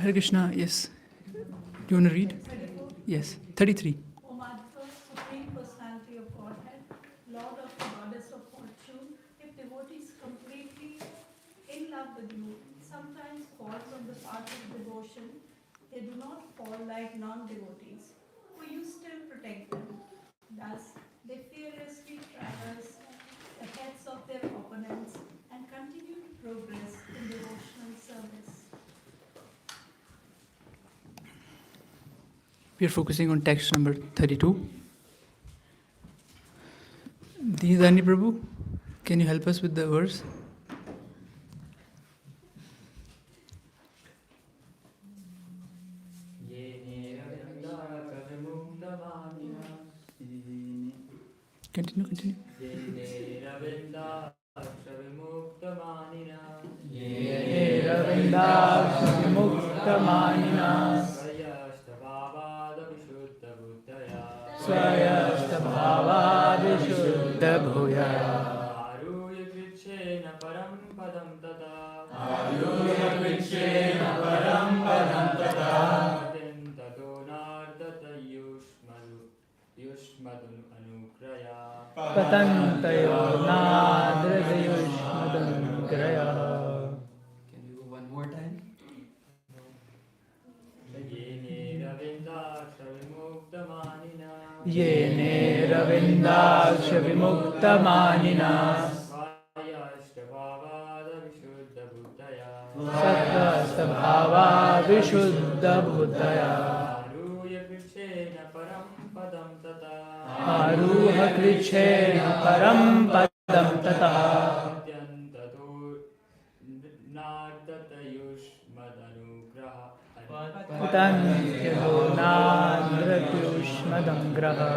Hare Krishna, yes. Do you want to read? Yes, 33. O Madhava, Supreme Personality of Godhead, Lord of the Goddess of Fortune, if devotees completely in love with you sometimes fall from the path of devotion, they do not fall like non-devotees, for you still protect them. Thus, they fearlessly traverse the heads of their opponents and continue to progress in devotional service. We are focusing on text number 32. Dinadani Prabhu, can you help us with the verse? Continue. Swayastabhava-vishuddha-bhuya Aruyakritshena param padam tata Aruyakritshena param padam tata Yushmadun anukraya Patantayonadradayushmadangraya. Can you go one more time? Yene ravindaksha vimuktamanina Satvastabhava vishuddha-bhuddhaya Aruha krichena param padam tata Patantayonadradayushmadangraha.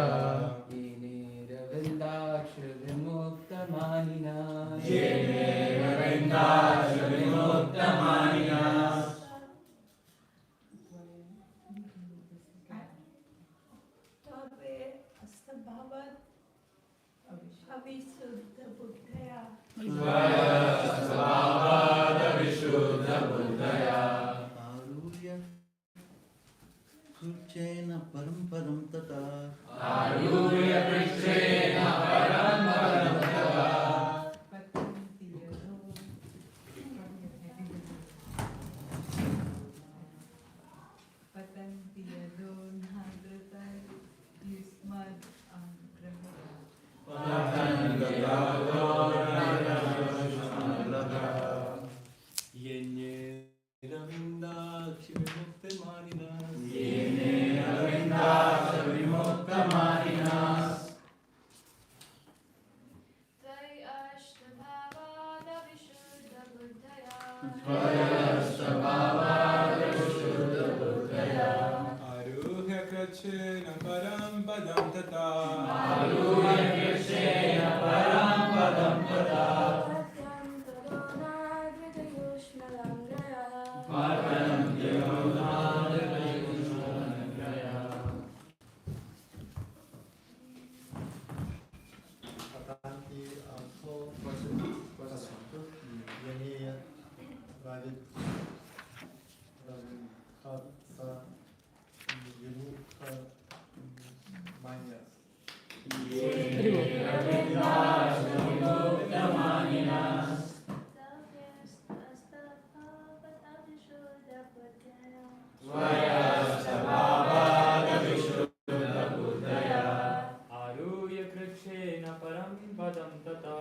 Yene ravindaksha vimuktamanina Tave astabhavat avisuddha-buddhaya. Swayastabhava-vishuddha-bhuddhaya Kurchena param padam tata Aruyakritshena param padam tata Aruyakritshena param padam tata Aruyakritshena param padam tata Patanti also Yene Ravikatsa Vimukta Manyas Aruyakritshena param padam tata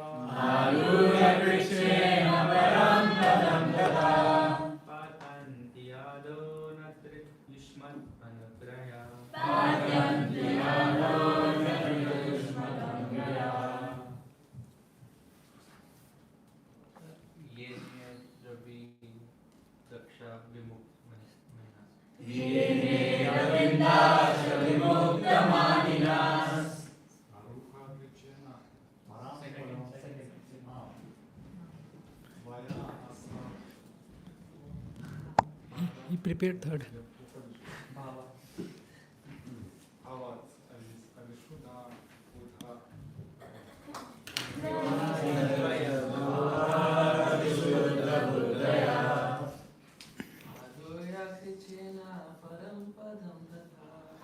Aruyakritshena param padam tata Patantiyado natrit yushmat anukraya Patantiyado Yene ravindaksha vimuktamaninas He prepared third.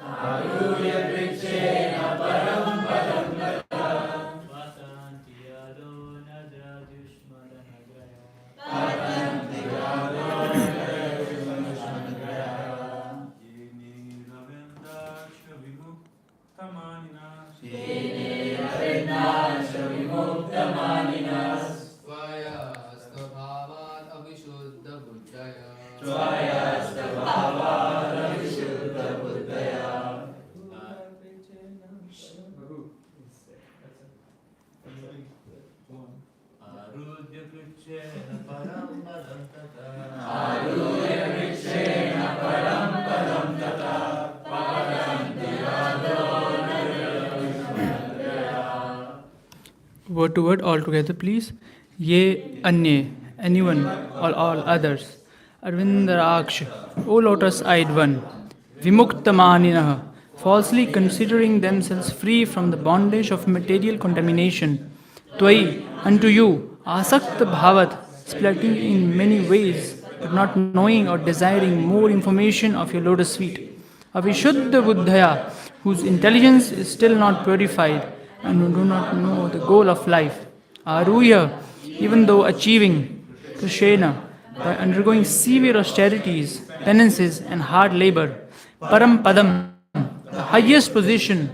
Aruya Krishna Param Padam Tata. Vatanti yado nadra dushmadanagraya. Patanti Yado Narayana. Yene ravendaksha vimuktamaninas. Yene Ravindasha Vimuktamaninas. Tvaya Astabhavat Avishuddha Buddhaya. Tvaya Stabhava Vishuddha Buddhaya. Arudya Krishna Param Padam Tata. Aruya Krishna Param Padam Tata. Patanti Yado Narayana. Word to word all together, please. Ye anye, anyone or all others. Arvindaraksha, O lotus-eyed one. Vimuktamaninaha, falsely considering themselves free from the bondage of material contamination. Tvai, unto you, asakta bhavat, splitting in many ways, but not knowing or desiring more information of your lotus feet. Avishuddha buddhaya, whose intelligence is still not purified, and who do not know the goal of life. Aruya, even though achieving Krishna by undergoing severe austerities, penances, and hard labor. Param Padam, the highest position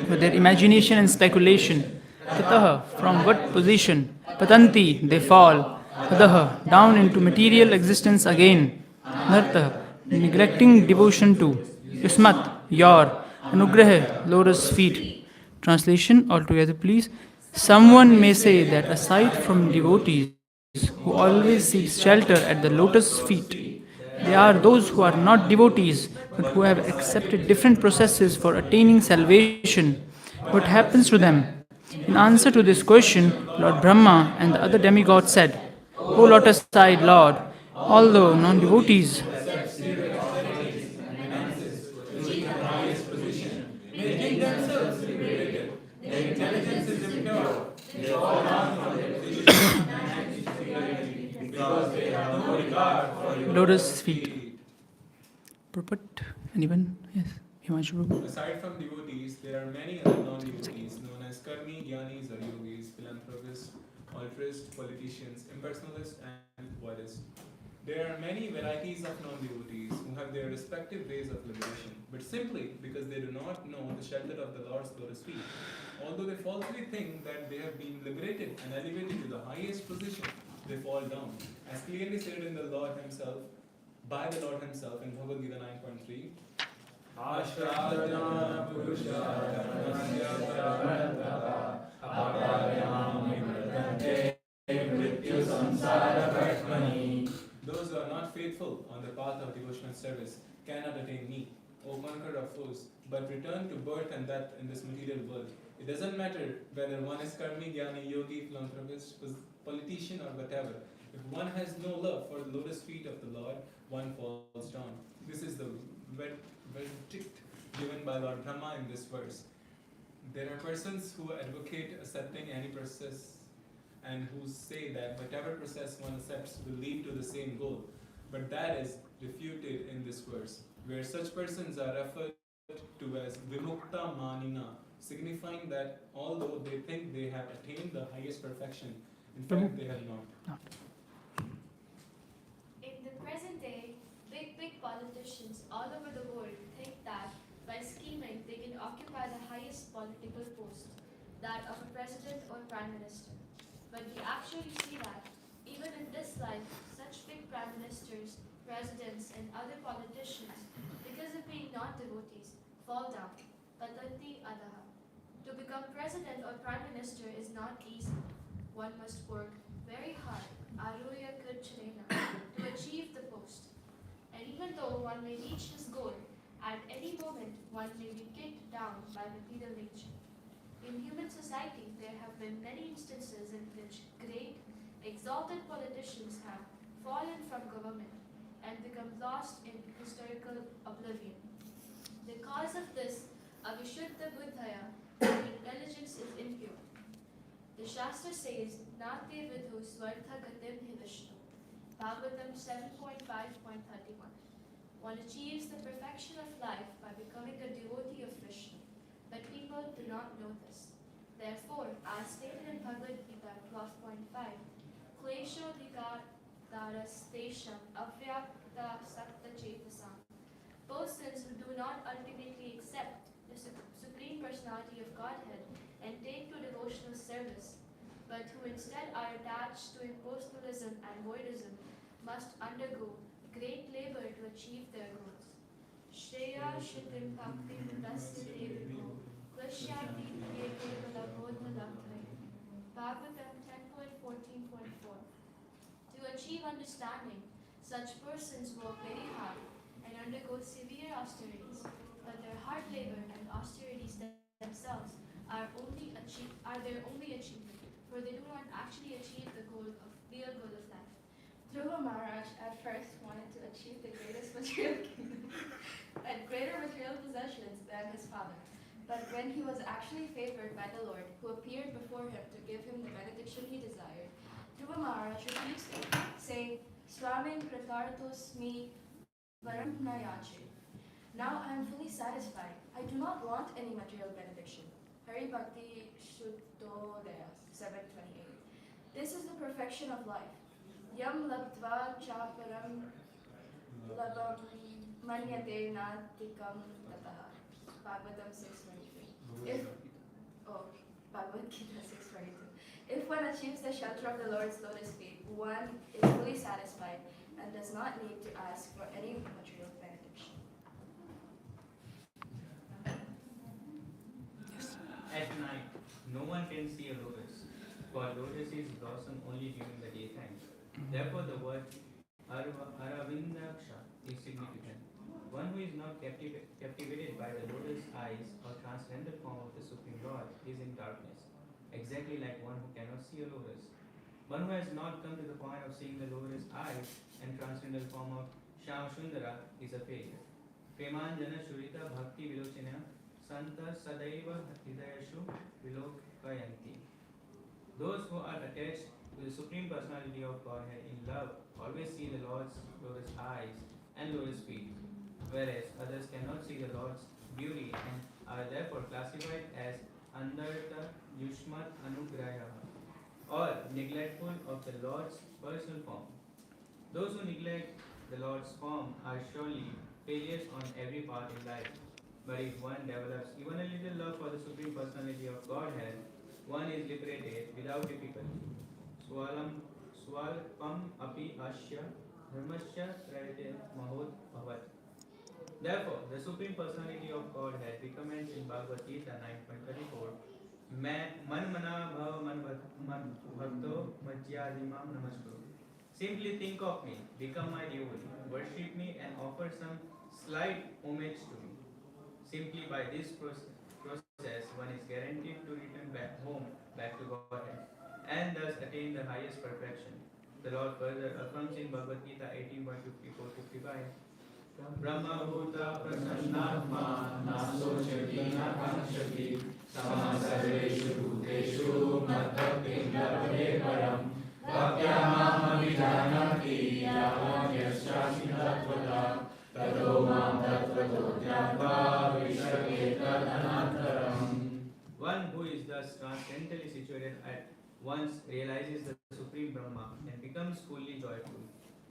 with their imagination and speculation. Tataha, from what position? Patanti, they fall. Tadaha, down into material existence again. Nartha, neglecting devotion to. Yusmat, your. Anugraha, lotus feet. Translation altogether, please. Someone may say that aside from devotees who always seek shelter at the lotus feet, there are those who are not devotees but who have accepted different processes for attaining salvation. What happens to them? In answer to this question, Lord Brahma and the other demigods said, O lotus-eyed Lord, although non-devotees making themselves liberated, their intelligence is impure. They fall down from their position because they have no regard for your lotus feet. Purport? Anyone? Yes. Himanshu Prabhu. Aside from devotees, there are many other non-devotees known as karmi, gyanis or yogis, philanthropists, altruists, politicians, impersonalists, and voidists. There are many varieties of non-devotees who have their respective ways of liberation, but simply because they do not know the shelter of the Lord's lotus feet. Although they falsely think that they have been liberated and elevated to the highest position, they fall down. As clearly said in the Lord Himself, by the Lord Himself in Bhagavad Gita 9.3, Ashradana Purusha Dharmasya Pravantava Aparayam Vimratante Mrityu Samsara Bhatmani. Those who are not faithful on the path of devotional service cannot attain me, O conqueror of foes, but return to birth and death in this material world. It doesn't matter whether one is karmi, gyani, yogi, philanthropist, politician, or whatever. If one has no love for the lotus feet of the Lord, one falls down. This is the verdict given by Lord Brahma in this verse. There are persons who advocate accepting any process and who say that whatever process one accepts will lead to the same goal. But that is refuted in this verse, where such persons are referred to as Vimukta Manina, signifying that although they think they have attained the highest perfection, in fact they have not. In the present day, big politicians all over the world think that by scheming they can occupy the highest political post, that of a president or prime minister. But we actually see that, even in this life, such big prime ministers, presidents, and other politicians, because of being not devotees, fall down. Patanti adaha. To become president or prime minister is not easy. One must work very hard, aruya krichrena, to achieve the post. And even though one may reach his goal, at any moment one may be kicked down by material nature. In human society, there have been many instances in which great, exalted politicians have fallen from government and become lost in historical oblivion. The cause of this, avishuddha buddhaya, intelligence is impure. The Shastra says, Nate vidhu swartha gatim hi Vishnu. Bhagavatam 7.5.31. One achieves the perfection of life by becoming a devotee of Krishna, but people do not know this. Therefore, as stated in Bhagavad Gita 12.5, Klesho Dikadaras Avyakta Sakta Chetasam. Persons who do not ultimately accept the Supreme Personality of Godhead and take to devotional service, but who instead are attached to impersonalism and voidism, must undergo great labor to achieve their goals. Shreya Shitim Bhakti Tasya Deviko Klashyanti Kevala Bodha Labdhai. Bhagavatam 10.14.4. To achieve understanding, such persons work very hard and undergo severe austerities, but their hard labor and austerities themselves are their only achievement, for they do not actually achieve the real goal of life. Dhruva Maharaj at first wanted to achieve the greatest material kingdom and greater material possessions than his father. But when he was actually favored by the Lord, who appeared before him to give him the benediction he desired, Dhruva Maharaj refused it, saying, Swamin Kritartos me varam nayache. Now I am fully satisfied. I do not want any material benediction. Hari Bhakti Shuddhodaya 728. This is the perfection of life. Yam labdva cha param labam manyate natikam tataha. Bhagavatam 6.23. Bhagavad Gita 6.22. If one achieves the shelter of the Lord's lotus feet, one is fully satisfied and does not need to ask for any material benediction. At night, no one can see a lotus, for lotuses blossom only during the daytime. Therefore, the word Aravindaksha is significant. One who is not captivated by the lotus eyes or transcendental form of the Supreme Lord is in darkness, exactly like one who cannot see a lotus. One who has not come to the point of seeing the lotus eyes and transcendental form of Shyam Sundara is a failure. Premanjana Shurita Bhakti Vilochina Santa Sadaiva Hridayashu Vilokayanti. Those who are attached to the Supreme Personality of Godhead in love always see the Lord's lotus eyes and lotus feet, whereas others cannot see the Lord's beauty and are therefore classified as Andarta Yushmat Anugraya, or neglectful of the Lord's personal form. Those who neglect the Lord's form are surely failures on every part in life. But if one develops even a little love for the Supreme Personality of Godhead, one is liberated without difficulty. Swalpam api asya dharmasya trayate mahod bhavat. Therefore, the Supreme Personality of Godhead recommends in Bhagavad Gita 9.34, Man mana bhava man bhakto majyadimam namaskuru. Simply think of me, become my devotee, worship me and offer some slight homage to me. Simply by this process, one is guaranteed to return back home, back to Godhead, and thus attain the highest perfection. The Lord further affirms in Bhagavad Gita 18.54-55, Brahma Bhuta Prasannatma Nasochati Nakanshati Samasarveshu Bhuteshu Madhakti Labhade Param Bhaktya Vijanati Yavam Yasyashi Tattvata Tato Mam Tattvato Jnatva Vishaketa Anantaram. One who is thus transcendently situated at once realizes the Supreme Brahma and becomes fully joyful.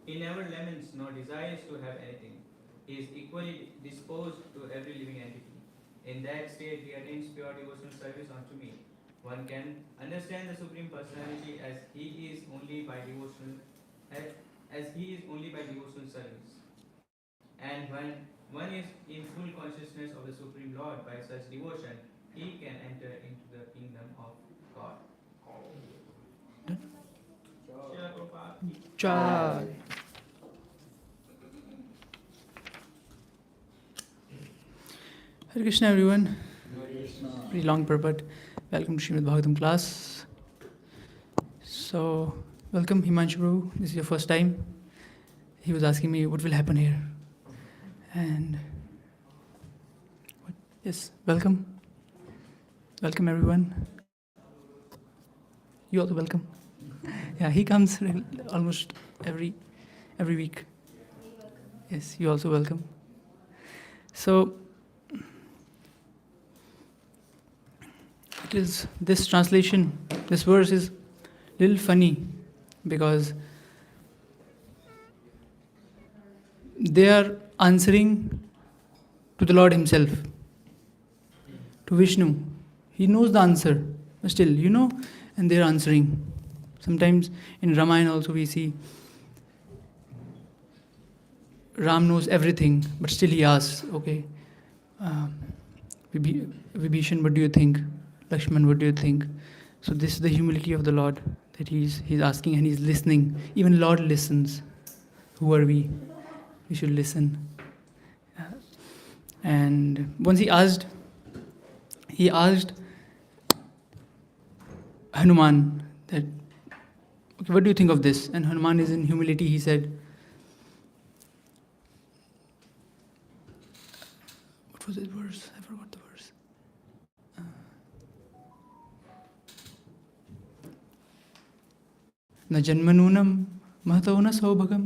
He never laments nor desires to have anything. He is equally disposed to every living entity. In that state, he attains pure devotional service unto me. One can understand the Supreme Personality as he is only by devotional service. And when one is in full consciousness of the Supreme Lord by such devotion, he can enter into the kingdom of God. Chai. Hare Krishna everyone. Pretty long purport. Welcome to Srimad Bhagavatam class. So, welcome Himanshu Prabhu. This is your first time. He was asking me what will happen here. And yes, welcome. Welcome everyone. You also welcome. Yeah, he comes almost every week. Yes, you're also welcome. So, it is this translation, this verse is a little funny because they are answering to the Lord Himself, to Vishnu. He knows the answer, but still, and they're answering. Sometimes in Ramayana also we see Ram knows everything, but still he asks, okay, Vibhishan, what do you think? Lakshman, what do you think? So this is the humility of the Lord, that he's asking and he's listening. Even Lord listens. Who are we? We should listen. And once he asked Hanuman that, okay, what do you think of this? And Hanuman is in humility. He said, what was that verse? I forgot the verse. न जन्मनूनं महतो न सौभगं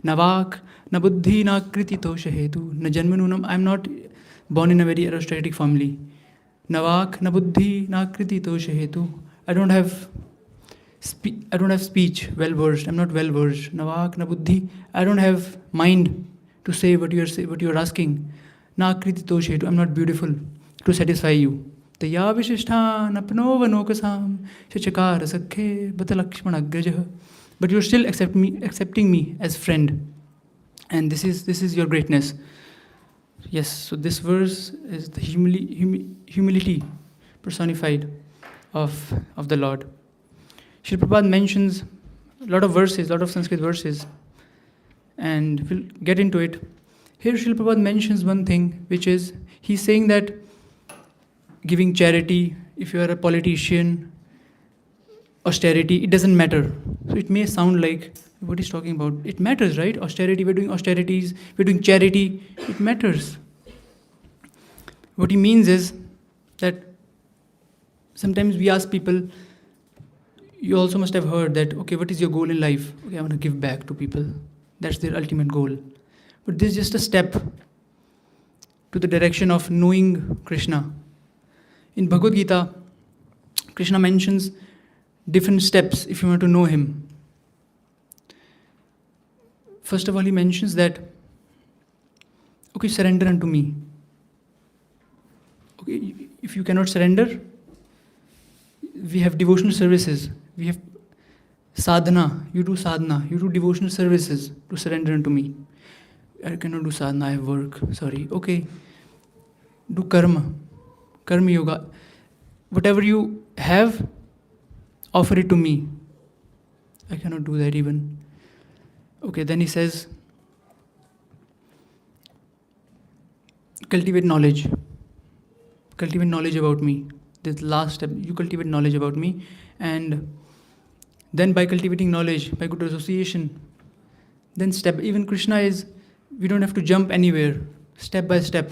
न वाक् न बुद्धि न कृतितोष हेतु न जन्मनूनं. I am not born in a very aristocratic family. न वाक् न बुद्धि न कृतितोष हेतु. I don't have speech well versed. I'm not well versed. न वाक् न बुद्धि. I don't have mind to say what you're asking. न कृतितोष हेतु. I'm not beautiful to satisfy you. तया विशिष्टान् अपनोवनोकसां शचकार सखे बत लक्ष्मण अग्रजः. But you're still accepting me as friend, and this is your greatness. Yes, so this verse is the humility personified of the Lord. Srila Prabhupada mentions a lot of verses, a lot of Sanskrit verses, and we'll get into it. Here Srila Prabhupada mentions one thing, which is he's saying that giving charity, if you are a politician, austerity, it doesn't matter. So it may sound like, what he's talking about? It matters, right? Austerity, we're doing austerities, we're doing charity, it matters. What he means is that sometimes we ask people, you also must have heard that, okay, what is your goal in life? Okay, I want to give back to people. That's their ultimate goal. But this is just a step to the direction of knowing Krishna. In Bhagavad Gita, Krishna mentions different steps if you want to know him. First of all, he mentions that, okay, surrender unto me. Okay, if you cannot surrender, we have devotional services. We have sadhana. You do sadhana. You do devotional services to surrender unto me. I cannot do sadhana, I have work. Sorry. Okay. Do karma. Karma yoga. Whatever you have, offer it to me. I cannot do that even. Okay, then he says, cultivate knowledge. Cultivate knowledge about me. This last step, you cultivate knowledge about me. And then by cultivating knowledge, by good association, then step, even Krishna is, we don't have to jump anywhere, step by step.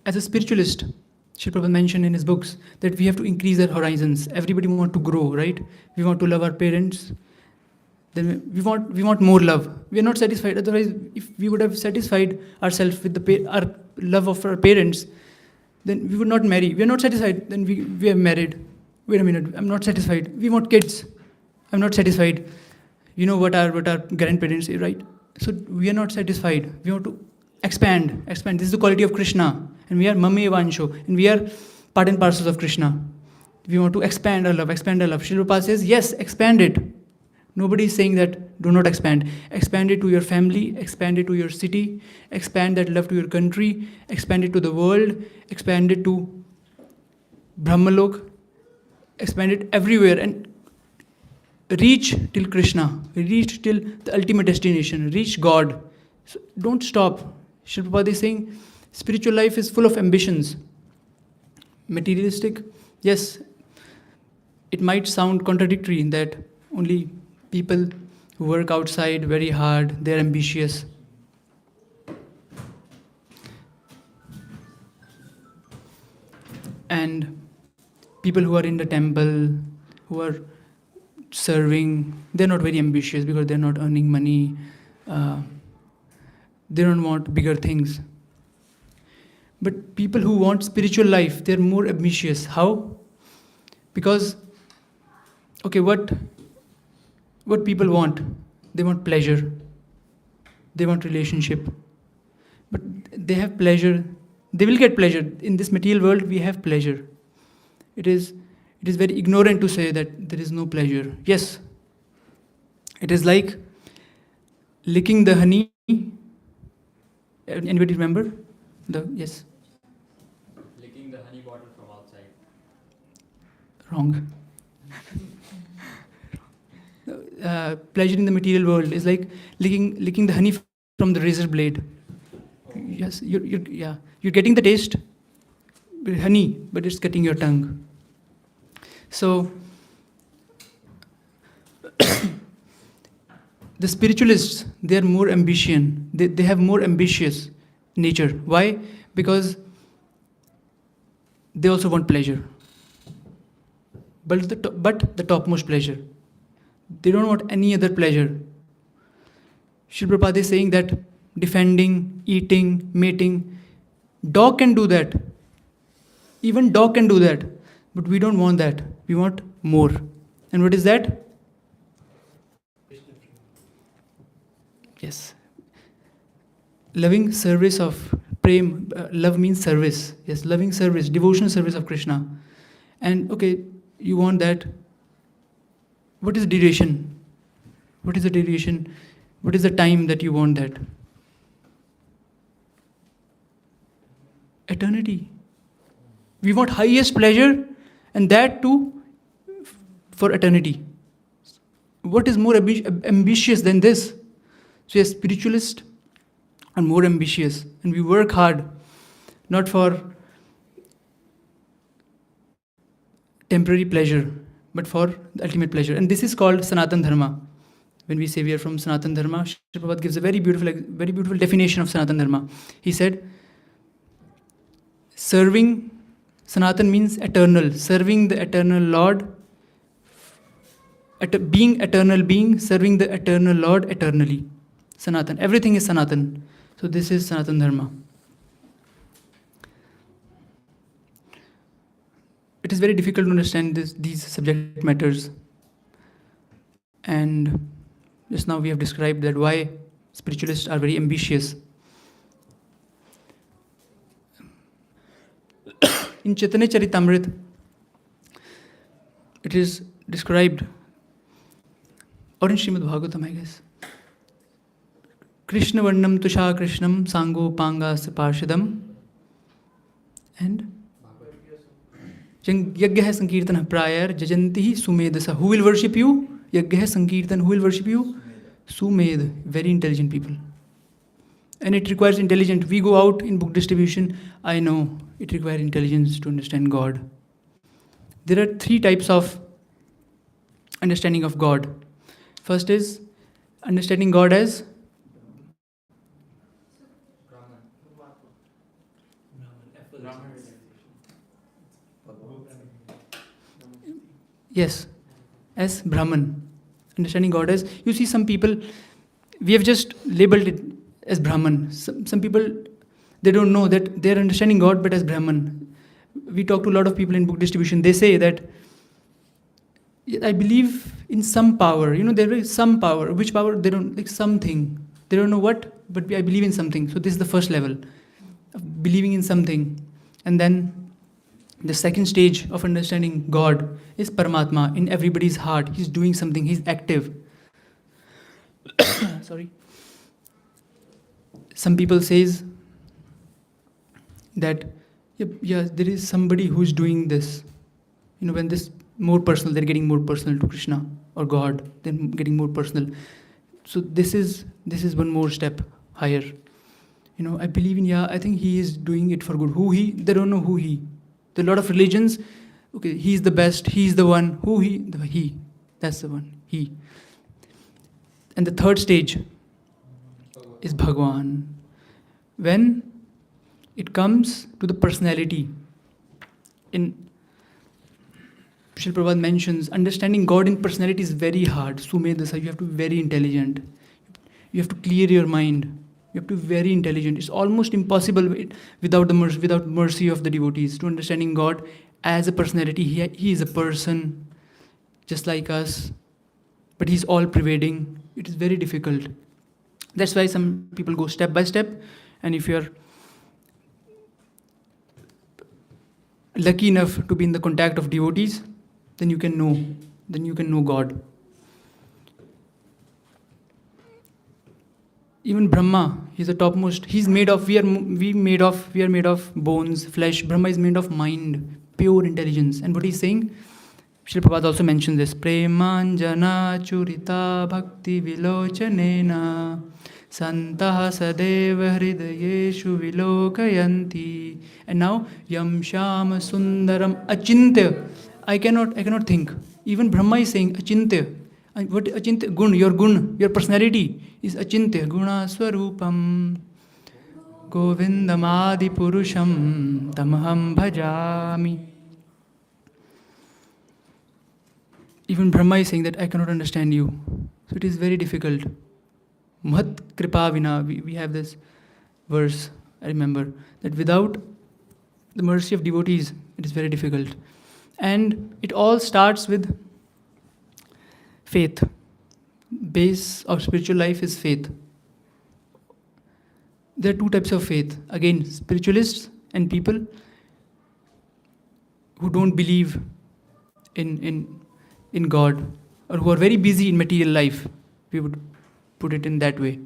As a spiritualist, Srila Prabhupada mentioned in his books that we have to increase our horizons. Everybody wants to grow, right? We want to love our parents. Then we want more love. We are not satisfied. Otherwise, if we would have satisfied ourselves with our love of our parents, then we would not marry. We are not satisfied. Then we are married. Wait a minute. I'm not satisfied. We want kids. I'm not satisfied. You know what our grandparents say, right? So we are not satisfied. We want to expand. This is the quality of Krishna. And we are Mame Vansho. And we are part and parcels of Krishna. We want to expand our love. Srila Prabhupada says, yes, expand it. Nobody is saying that do not expand. Expand it to your family. Expand it to your city. Expand that love to your country. Expand it to the world. Expand it to Brahmalok. Expand it everywhere. And reach till Krishna. Reach till the ultimate destination. Reach God. So don't stop. Srila Prabhupada is saying, spiritual life is full of ambitions. Materialistic, yes, it might sound contradictory in that only people who work outside very hard, they're ambitious. And people who are in the temple, who are serving. They're not very ambitious because they're not earning money. They don't want bigger things. But people who want spiritual life, they're more ambitious. How? Because, okay, what people want? They want pleasure. They want relationship. But they have pleasure. They will get pleasure. In this material world, we have pleasure. It is very ignorant to say that there is no pleasure. Yes. It is like licking the honey. Anybody remember? Yes. Licking the honey bottle from outside. Wrong. Pleasure in the material world is like licking the honey from the razor blade. Yes, you're getting the taste, honey, but it's cutting your tongue. So the spiritualists, they are more ambition. They have more ambitious nature. Why? Because they also want pleasure, but the topmost pleasure. They don't want any other pleasure. Srila Prabhupada is saying that defending, eating, mating, dog can do that. Even dog can do that. But we don't want that. We want more. And what is that? Yes. Loving service of prem. Love means service. Yes, loving service, devotional service of Krishna. And okay, you want that. What is the duration? What is the duration? What is the time that you want that? Eternity. We want highest pleasure, and that too for eternity. What is more ambitious than this? So, yes, spiritualists are more ambitious, and we work hard, not for temporary pleasure, but for the ultimate pleasure. And this is called Sanatan Dharma. When we say we are from Sanatan Dharma, Srila Prabhupada gives a very beautiful definition of Sanatan Dharma. He said, serving Sanatan means eternal, serving the eternal Lord, being eternal being, serving the eternal Lord eternally. Sanatan. Everything is Sanatan. So this is Sanatan Dharma. It is very difficult to understand these subject matters. And just now we have described that why spiritualists are very ambitious. In Chaitanya Charitamrita, it is described, or in Srimad Bhagavatam, I guess. Krishna Varnam Tusha Krishnam Sango Pangas Parshadam and Yagya Sankirtan Prayar Jajanti Sumedasa. Who will worship you? Yagya Sankirtan. Who will worship you? Sumed. Very intelligent people. And it requires intelligence. We go out in book distribution. I know it requires intelligence to understand God. There are 3 types of understanding of God. First is understanding God as yes, as Brahman. Understanding God as, you see some people, we have just labeled it as Brahman. Some people, they don't know that they are understanding God but as Brahman. We talk to a lot of people in book distribution. They say that, I believe in some power. There is some power. Which power? They don't, like something. They don't know what, but I believe in something. So this is the first level of believing in something. And then the second stage of understanding God is Paramatma in everybody's heart. He's doing something. He's active. Sorry. Some people says that yeah, there is somebody who's doing this. When this more personal, they're getting more personal to Krishna or God. They're getting more personal. So this is one more step higher. I believe in, I think he is doing it for good. Who he? They don't know who he. There are a lot of religions. Okay, he's the best. He's the one. Who he? He. That's the one. He. And the third stage is Bhagwan. When it comes to the personality, in Srila Prabhupada mentions understanding God in personality is very hard. Sumedasa, you have to be very intelligent. You have to clear your mind. You have to be very intelligent. It's almost impossible without mercy of the devotees to understanding God as a personality. He is a person just like us, but he's all pervading. It is very difficult. That's why some people go step by step, and if you're lucky enough to be in the contact of devotees, then you can know God. Even Brahma, he's the topmost. He's made of, we are made of bones, flesh. Brahma is made of mind, pure intelligence. And what he's saying, Srila Prabhupada also mentioned this, Premanjana churita bhakti vilochanena santaha sadeva hridayeshu vilokayanti. And now, yam shama sundaram achintya. I cannot think. Even Brahma is saying achintya. And what achintya? Gun, your personality is achintya. Guna swarupam govindamadi purusham tamaham bhajami. Even Brahma is saying that I cannot understand you. So it is very difficult. Mahat kripa vina, we have this verse, I remember, that without the mercy of devotees, it is very difficult. And it all starts with faith. Base of spiritual life is faith. There are two types of faith. Again, spiritualists and people who don't believe in God, or who are very busy in material life. We would put it in that way.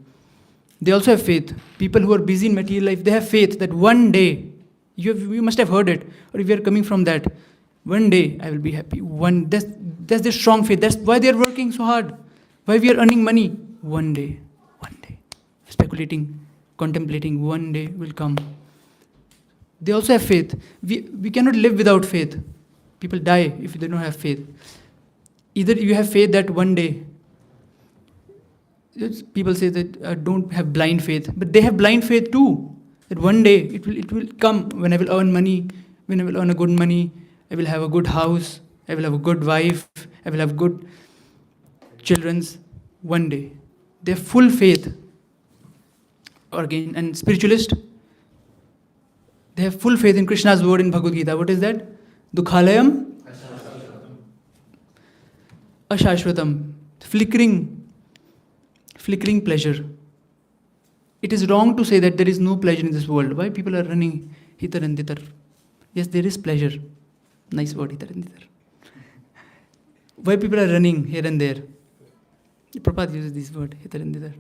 They also have faith. People who are busy in material life, they have faith that one day, you must have heard it, or if you are coming from that, one day I will be happy. That's their strong faith. That's why they are working so hard. Why we are earning money. One day. Speculating, contemplating, one day will come. They also have faith. We cannot live without faith. People die if they don't have faith. Either you have faith that one day, people say that don't have blind faith, but they have blind faith too. That one day it will come when I will earn money, when I will earn a good money, I will have a good house, I will have a good wife, I will have good children's. One day. They have full faith. Or again, and spiritualist, they have full faith in Krishna's word in Bhagavad Gita. What is that? Dukhalayam ashashvatam. Flickering pleasure. It is wrong to say that there is no pleasure in this world. Why people are running hither and thither? Yes, there is pleasure. Nice word, hither and thither. Why people are running here and there? Prabhupada uses this word, hither and thither,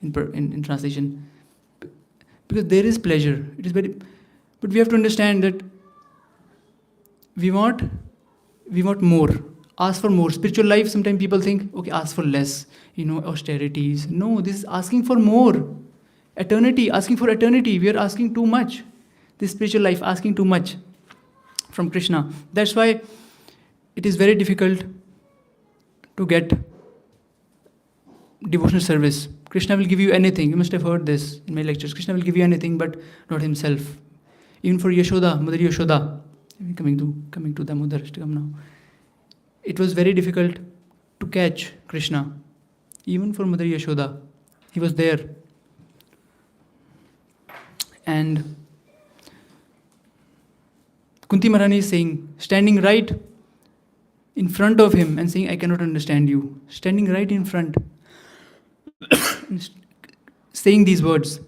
in translation. Because there is pleasure. It is very, but we have to understand that we want more. Ask for more. Spiritual life, sometimes people think, okay, ask for less, austerities. No, this is asking for more. Eternity, asking for eternity. We are asking too much. This spiritual life, asking too much from Krishna. That's why it is very difficult to get devotional service. Krishna will give you anything. You must have heard this in my lectures. Krishna will give you anything, but not himself. Even for Yashoda, Mother Yashoda, coming to Damodar Ashtakam now. It was very difficult to catch Krishna. Even for Mother Yashoda, he was there. And Kunti Maharani is saying, standing right in front of him and saying, I cannot understand you. Standing right in front, saying these words.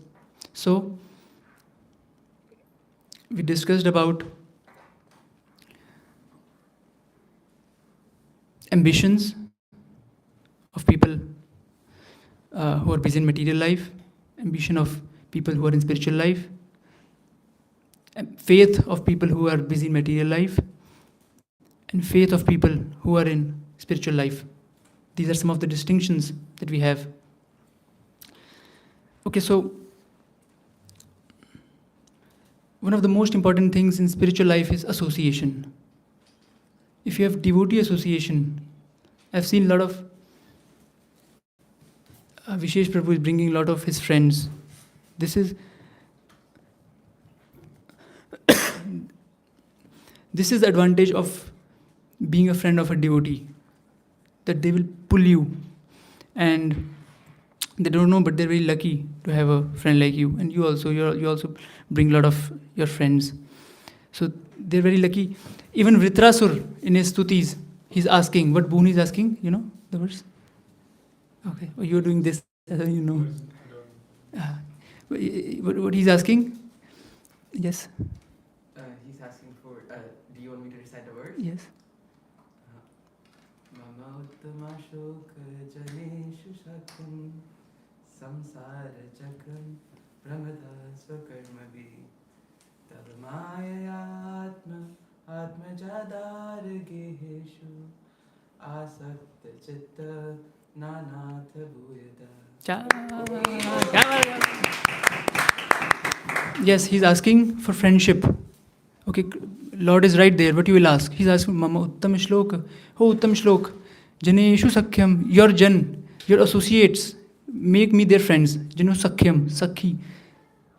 So, we discussed about ambitions of people who are busy in material life, ambition of people who are in spiritual life, faith of people who are busy in material life, and faith of people who are in spiritual life. These are some of the distinctions that we have. Okay, so one of the most important things in spiritual life is association. If you have devotee association, I've seen a lot of Vishesh Prabhu is bringing a lot of his friends. This is the advantage of being a friend of a devotee, that they will pull you, and they don't know, but they're very lucky to have a friend like you. And you also bring a lot of your friends, so they're very lucky. Even Vritrasur in his stutis, he's asking what boon he's asking. You know the verse. Okay, oh, you're doing this. You know. What he's asking? Yes. He's asking for. Do you want me to recite the words? Yes. Mama uttama shoka janeshu shakam samsara chakram pramada swakarmabi tadmaya atma jadar geheshu asakta chitta nanatha bhuyada. Yes, he's asking for friendship. Okay, Lord is right there. What you will ask? He's asking, Mama Uttam Shloka. Oh, Uttam Shlok. Janeshu Sakhyam. Your Jan, your associates, make me their friends. Janu Sakhyam, Sakhi,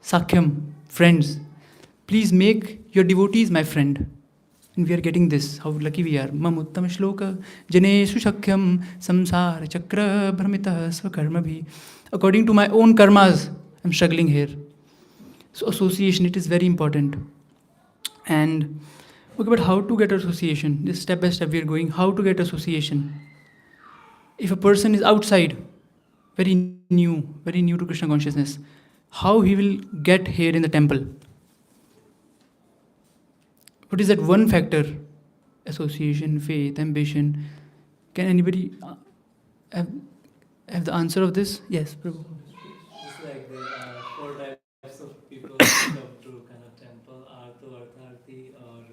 Sakhyam, friends. Please make your devotees my friend. And we are getting this. How lucky we are. Mam Uttam Shloka. Janeshu Sakhyam. Samsara Chakra Brahmita Swakarma bhi. According to my own karmas, I'm struggling here. So association, it is very important. And okay, but how to get association? Just step by step we are going. How to get association? If a person is outside, very new to Krishna consciousness, how he will get here in the temple? What is that one factor? Association, faith, ambition. Can anybody have the answer of this? Yes, Prabhu. It's like there are 4 types of people who come to kind of temple: Artho, Artharthi, or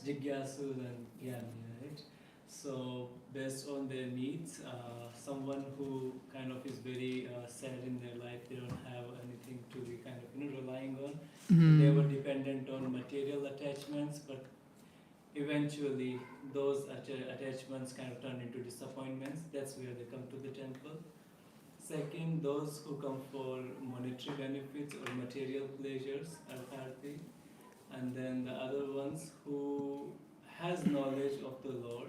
Jigyasus and Gyani, right? So based on their needs, someone who kind of is very sad in their life, they don't have anything to be kind of relying on. They were dependent on material attachments, but eventually those attachments kind of turn into disappointments. That's where they come to the temple. Second, those who come for monetary benefits or material pleasures, Artharthi. And then the other ones who has knowledge of the Lord,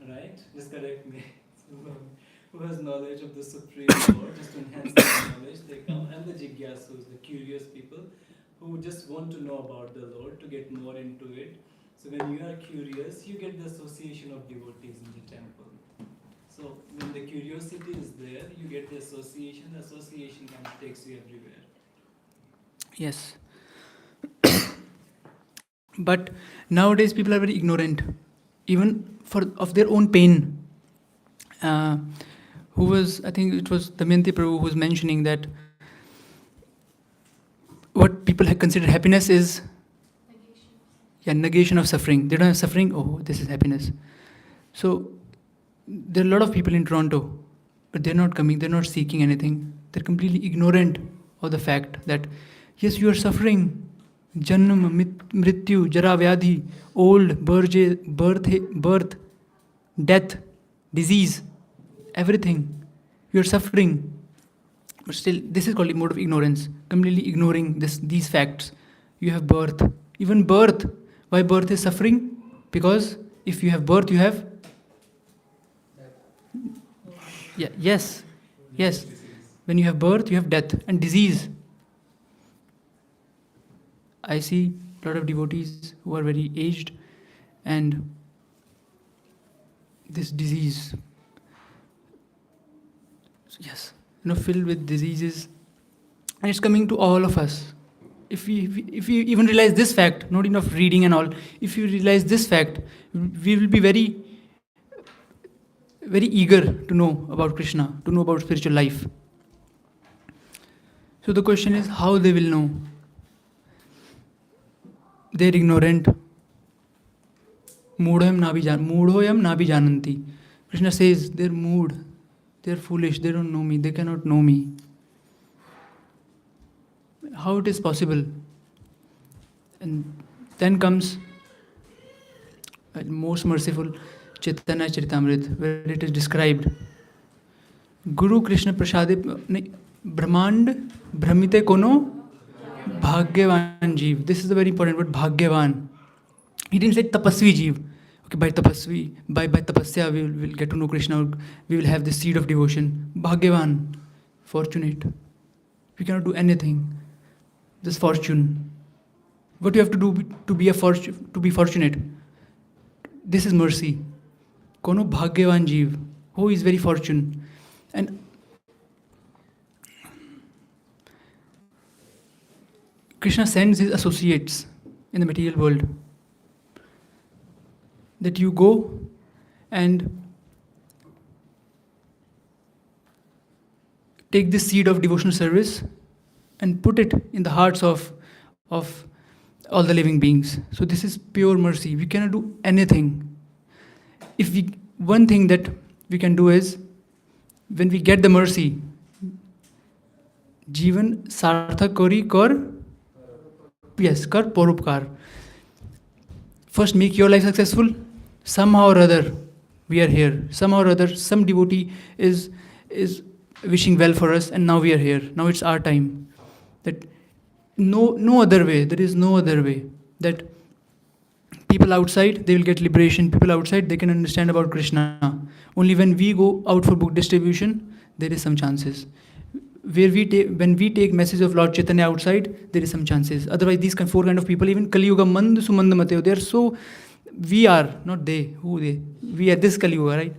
right? Just correct me. Who has knowledge of the Supreme Lord, just to enhance their knowledge, they come. And the Jigyasus, the curious people, who just want to know about the Lord, to get more into it. So when you are curious, you get the association of devotees in the temple. So when the curiosity is there, you get the association. The association kind of takes you everywhere. Yes. But nowadays people are very ignorant, even of their own pain. Who was, I think it was Damayanti Prabhu who was mentioning that what people have considered happiness is negation of suffering. They don't have suffering, oh, this is happiness. So there are a lot of people in Toronto, but they're not coming, they're not seeking anything. They're completely ignorant of the fact that, yes, you are suffering. Janam, mrityu, jara, vyadhi, old, birth, death, disease, everything. You are suffering. But still, this is called a mode of ignorance, completely ignoring these facts. You have birth. Even birth. Why birth is suffering? Because if you have birth, you have... Yes. When you have birth, you have death and disease. I see a lot of devotees who are very aged and this disease, yes, filled with diseases, and it's coming to all of us. If we even realize this fact, not enough reading and all, if you realize this fact, we will be very, very eager to know about Krishna, to know about spiritual life. So the question is, how they will know? They're ignorant. Mudhoyam nabi jananti. Krishna says they're mood, they're foolish, they don't know me, they cannot know me. How it is possible? And then comes most merciful Chaitanya Charitamrita, where it is described. Guru Krishna Prasade Brahmand Brahmite Kono Bhagyavan Jeev. This is a very important word, Bhagyavan. He didn't say tapasvi jeev. Okay, by tapasvi, by tapasya, we will get to know Krishna, or we will have the seed of devotion. Bhagyavan, fortunate. We cannot do anything. This fortune. What you have to do to be fortunate? This is mercy. Kono bhagyavan jeev. Who is very fortunate. And Krishna sends his associates in the material world. That you go and take this seed of devotional service and put it in the hearts of all the living beings. So this is pure mercy. We cannot do anything. One thing that we can do is, when we get the mercy, Jivan Sarthak kori kar, yes, kar porupkar. First, make your life successful. Somehow or other, we are here. Somehow or other, some devotee is wishing well for us, and now we are here. Now it's our time. That no other way. There is no other way. That people outside, they will get liberation. People outside, they can understand about Krishna. Only when we go out for book distribution, there is some chances. When we take message of Lord Chaitanya outside, there is some chances. Otherwise, these four kind of people, even Kali Yuga mand sumand mateo, they are so. We are not they. Who they? We are this Kali Yuga, right?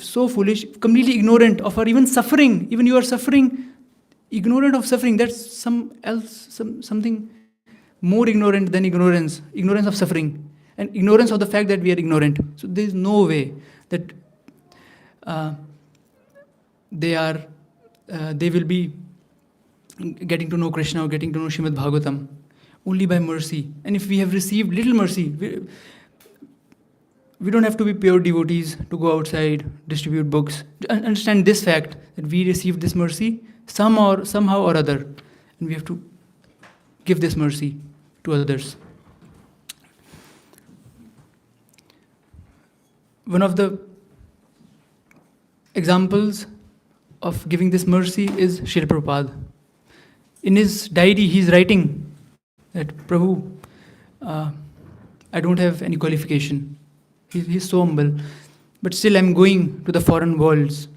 So foolish, completely ignorant of our even suffering. Even you are suffering, ignorant of suffering. That's something more ignorant than ignorance. Ignorance of suffering and ignorance of the fact that we are ignorant. So there is no way that they will be getting to know Krishna or getting to know Srimad Bhagavatam only by mercy. And if we have received little mercy, we don't have to be pure devotees to go outside, distribute books. Understand this fact, that we received this mercy somehow or other, and we have to give this mercy to others. One of the examples of giving this mercy is Srila Prabhupada. In his diary, he is writing that, Prabhu, I don't have any qualification. He's so humble. But still I'm going to the foreign worlds.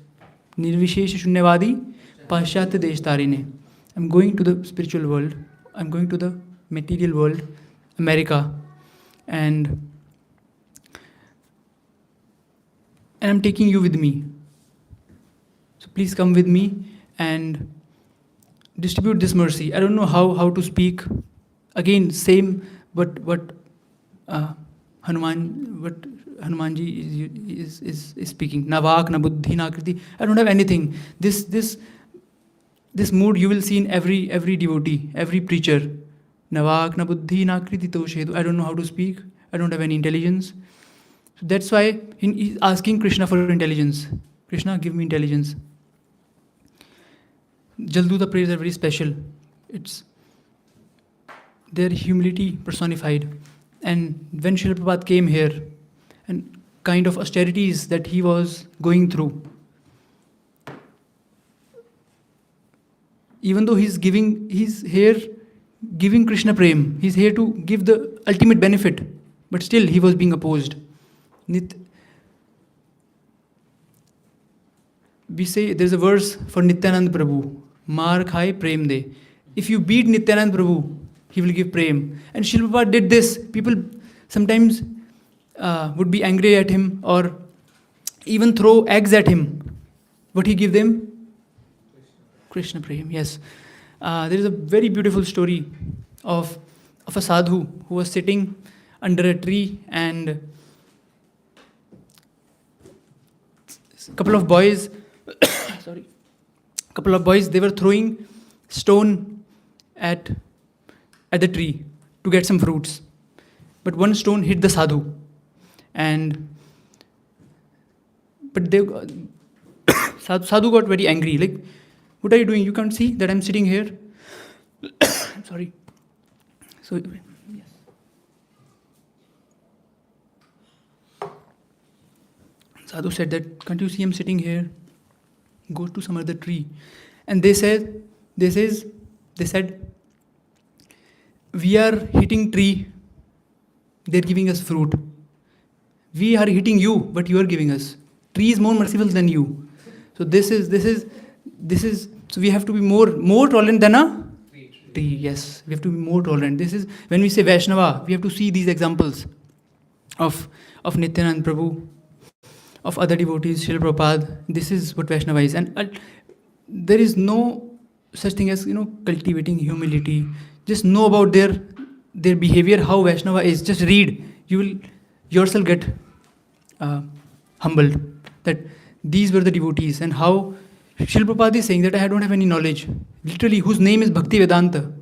Nirvishesha Shunyavadi Paschatya Desh Tarine. I'm going to the spiritual world. I'm going to the material world, America. And I'm taking you with me. So please come with me and distribute this mercy. I don't know how to speak. Again, same what Hanumanji is speaking. Na vak, na buddhi, na kriti. I don't have anything. This mood you will see in every devotee, every preacher. Na vak, na buddhi, na kriti toshedu. I don't know how to speak. I don't have any intelligence. So that's why he's asking Krishna for intelligence. Krishna, give me intelligence. Jalduta prayers are very special. It's their humility personified. And when Srila Prabhupada came here, and kind of austerities that he was going through, even though he's here giving Krishna Prem, he's here to give the ultimate benefit, but still he was being opposed. We say there's a verse for Nityanand Prabhu, Mar Khai Prem De. If you beat Nityanand Prabhu, he will give Prem. And Srila Prabhupada did this. People sometimes would be angry at him or even throw eggs at him. What he give them? Krishna Prem, yes. There is a very beautiful story of a sadhu who was sitting under a tree, and a couple of boys, they were throwing stone at the tree to get some fruits. But one stone hit the sadhu. Sadhu got very angry. Like, what are you doing? You can't see that I'm sitting here. Sorry. So, yes. Sadhu said that, can't you see I'm sitting here? Go to some other tree. And they said, we are hitting tree. they're giving us fruit. We are hitting you, but you are giving us. Tree is more merciful than you. So this is. So we have to be more tolerant than a tree. Yes, we have to be more tolerant. This is when we say Vaishnava, we have to see these examples of Nityanand Prabhu, of other devotees, Srila Prabhupada. This is what Vaishnava is, and there is no such thing as cultivating humility. Just know about their behavior, how Vaishnava is. Just read, you will yourself get humbled that these were the devotees, and how Srila Prabhupada is saying that I don't have any knowledge. Literally, whose name is Bhakti Vedanta.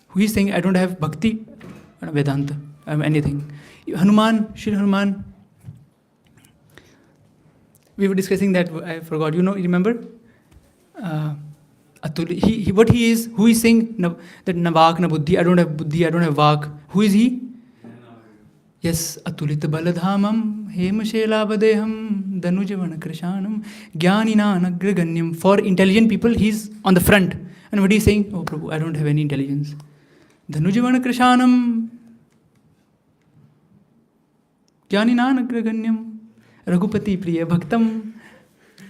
Who is saying I don't have Bhakti Vedanta, anything. Hanuman, Sri Hanuman. We were discussing that, I forgot. You remember? Atul, what he is, who is saying that na vak na buddhi, I don't have buddhi, I don't have vak. Who is he? Yes, Atulit Baladhamam, Hemashela Danujavana Krishanam, Gyanina Nagraganyam. For intelligent people, he's on the front. And what he's saying, oh Prabhu, I don't have any intelligence. Danujavana Krishanam, Gyanina Nagraganyam, Raghupati Priya Bhaktam,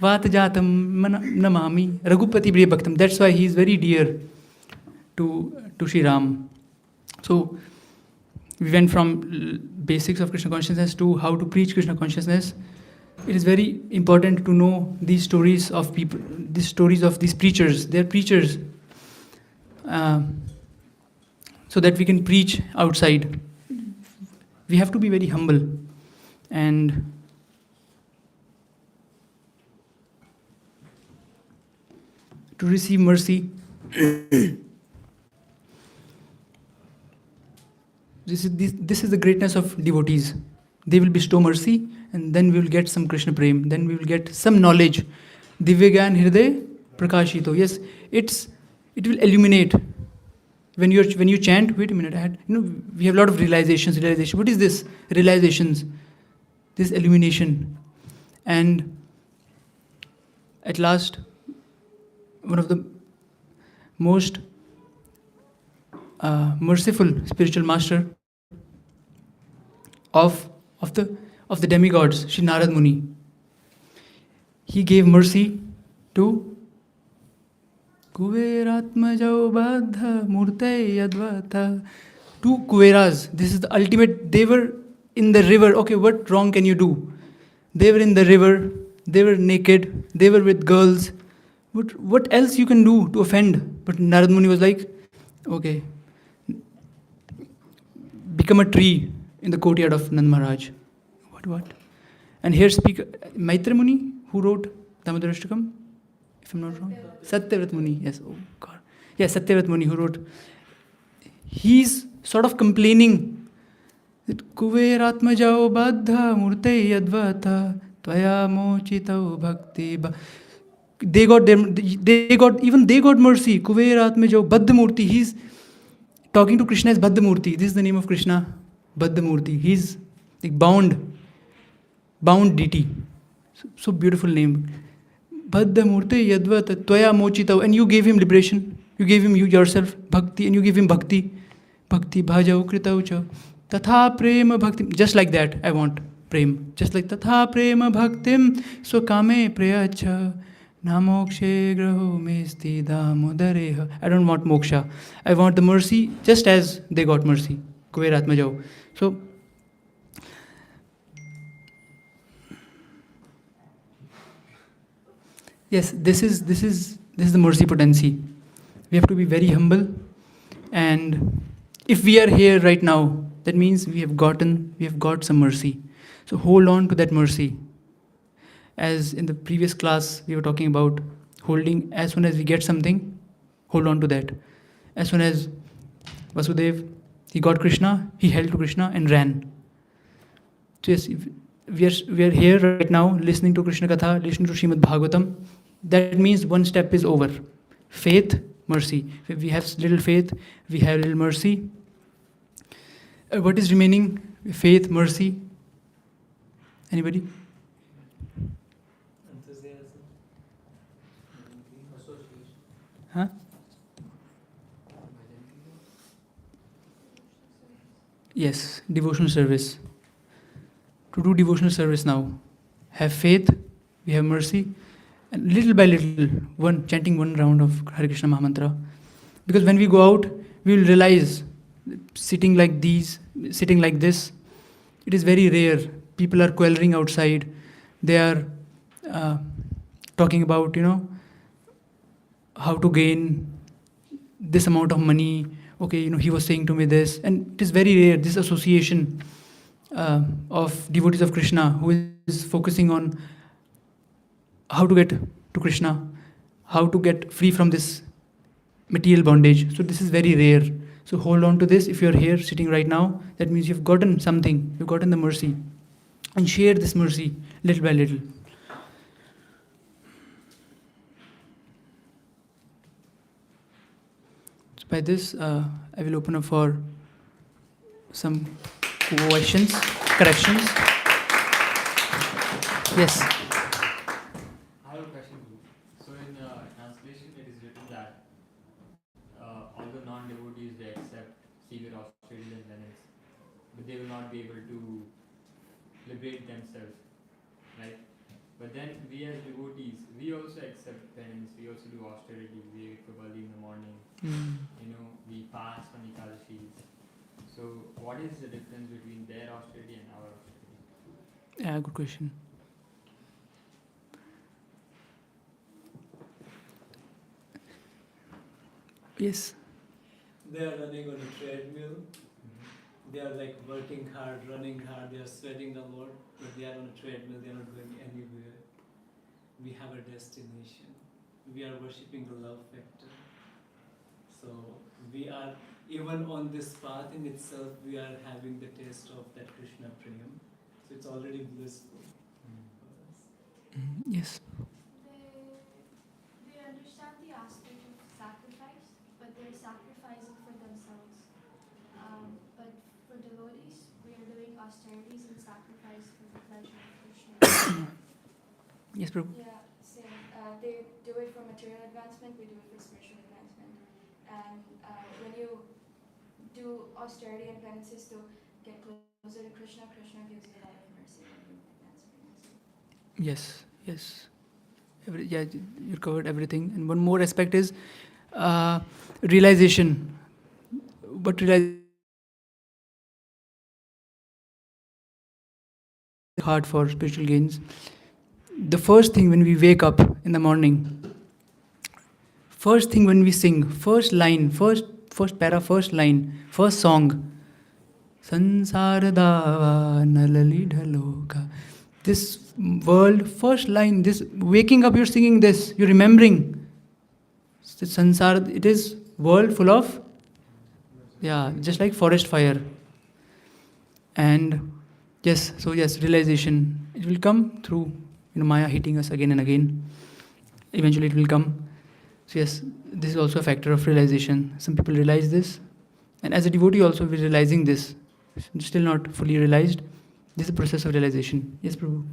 Vatajatam Namami, Raghupati Priya Bhaktam. That's why he is very dear to Sri Ram. So, we went from basics of Krishna consciousness to how to preach Krishna consciousness. It is very important to know these stories of people, these stories of these preachers. They are preachers, so that we can preach outside. We have to be very humble and to receive mercy. This is the greatness of devotees. They will bestow mercy, and then we will get some Krishna Prem. Then we will get some knowledge. Divya Gyan Hriday Prakashito. Yes, it will illuminate. When you chant, wait a minute, we have a lot of realizations. What is this? Realizations. This illumination. And at last, one of the most merciful spiritual master of the demigods, Shri Narad Muni. He gave mercy to Kuveratmajau Baddha Murte Yadvata. Two Kuveras. This is the ultimate. They were in the river. Okay, what wrong can you do? They were in the river. They were naked. They were with girls. What else you can do to offend? But Narad Muni was like, okay, become a tree in the courtyard of Nand Maharaj. What? And here speak Maitra Muni, who wrote Damodarashtakam, if I'm not wrong. Satyavrat Muni, yes, oh God. Yes, Satyavrat Muni, who wrote. He's sort of complaining that Kuveratmajao Baddha Murte Yadvata Tvaya Mochitau Bhakti. They got mercy. Kuveratmajao Baddha Murti. He's talking to Krishna as Baddha Murti. This is the name of Krishna, Baddha Murti. He's like bound deity. So beautiful name. Baddha Murti Yadvata Tvaya Mochitau. And you gave him liberation. You gave him yourself, Bhakti, and you give him Bhakti. Bhakti Bhajau Kritaucha. Tatha Prema Bhakti. Just like that, I want Prem. Just like Tatha Prema Bhaktim Swakame Prayacha. Namokshe graho mesti damodareha. I don't want moksha. I want the mercy just as they got mercy. Kuveratmajau. So, yes, this is the mercy potency. We have to be very humble, and if we are here right now, that means we have got some mercy. So hold on to that mercy. As in the previous class, we were talking about holding, as soon as we get something, hold on to that. As soon as Vasudev, he got Krishna, he held to Krishna and ran. So yes, we are here right now, listening to Krishna Katha, listening to Srimad Bhagavatam. That means one step is over. Faith, mercy. If we have little faith, we have little mercy. What is remaining? Faith, mercy. Anybody? Huh? Yes, devotional service. To do devotional service now, have faith, we have mercy, and little by little, chanting one round of Hare Krishna Mahamantra. Because when we go out, we will realize sitting like this, it is very rare. People are quarreling outside. They are talking about, how to gain this amount of money. Okay, he was saying to me this, and it is very rare. This association of devotees of Krishna who is focusing on how to get to Krishna, how to get free from this material bondage. So this is very rare. So hold on to this. If you're here sitting right now, that means you've gotten something. You've gotten the mercy. And share this mercy little by little. So by this, I will open up for some questions, corrections. Yes. I have a question. So in translation, it is written that although non-devotees they accept severe austerities and penance, but they will not be able to liberate themselves, right? But then we as devotees, we also accept penance. We also do austerity. We eat kabali in the morning. We fast on Ekadashis. So what is the difference between their austerity and our austerity? Yeah, good question. Yes. They are running on a treadmill. They are like working hard, running hard. They are sweating a lot, but they are on a treadmill. They are not going anywhere. We have a destination. We are worshipping the love factor. So we are, even on this path in itself, we are having the taste of that Krishna Prem. So it's already blissful for us. Yes. They understand the aspect of sacrifice, but they're sacrificing for themselves. But for devotees, we are doing austerities and sacrifice for the pleasure of Krishna. Yes, Prabhu. Yeah, same. They do it for material advancement, we do it for spiritual advancement. And when you do austerity and penances to get closer to Krishna, Krishna gives you a lot of mercy when you advance penance. Yes, yes. You covered everything. And one more aspect is realization. But realization is hard for spiritual gains. The first thing when we wake up in the morning, first thing when we sing, first line, first para, first line, first song, Sansara dava nalali dhaloka. This world, first line, this waking up, you're singing this, you're remembering. Sansara, it is world full of, just like forest fire. And yes, realization, it will come through, Maya hitting us again and again. Eventually it will come. So yes, this is also a factor of realization. Some people realize this. And as a devotee also, we're realizing this. Still not fully realized. This is a process of realization. Yes, Prabhu.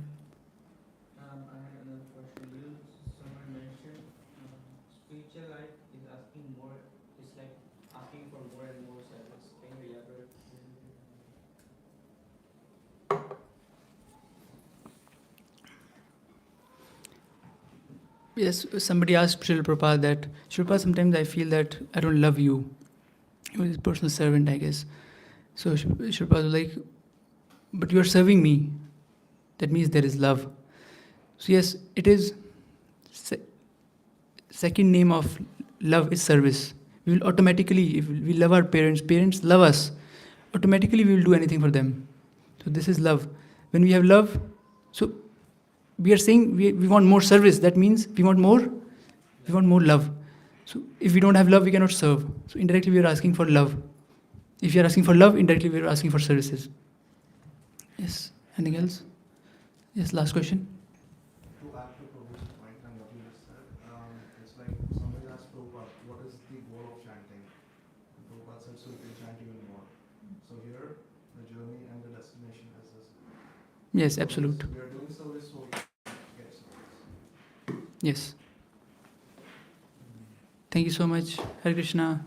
I have another question. Someone mentioned spiritual life is asking more. It's like asking for more and more service. Can you elaborate? Yes, somebody asked Srila Prabhupada that, Srila Prabhupada, sometimes I feel that I don't love you. He was his personal servant, I guess. So Srila Prabhupada was like, but you are serving me. That means there is love. So yes, it is, second name of love is service. We will automatically, if we love our parents love us, automatically we will do anything for them. So this is love. When we have love, so we are saying we want more service. That means we want more love. So if we don't have love, we cannot serve. So indirectly we are asking for love. If you are asking for love, indirectly we are asking for services. Yes. Anything else? Yes, last question. To add to Prabhu's point and what you just said, it's like somebody asked Prabhupada, what is the goal of chanting? And Prabhupada said, so you can chant even more. So here, the journey and the destination is this. Yes, absolute. We are doing service, so we get service. Yes. Thank you so much. Hare Krishna.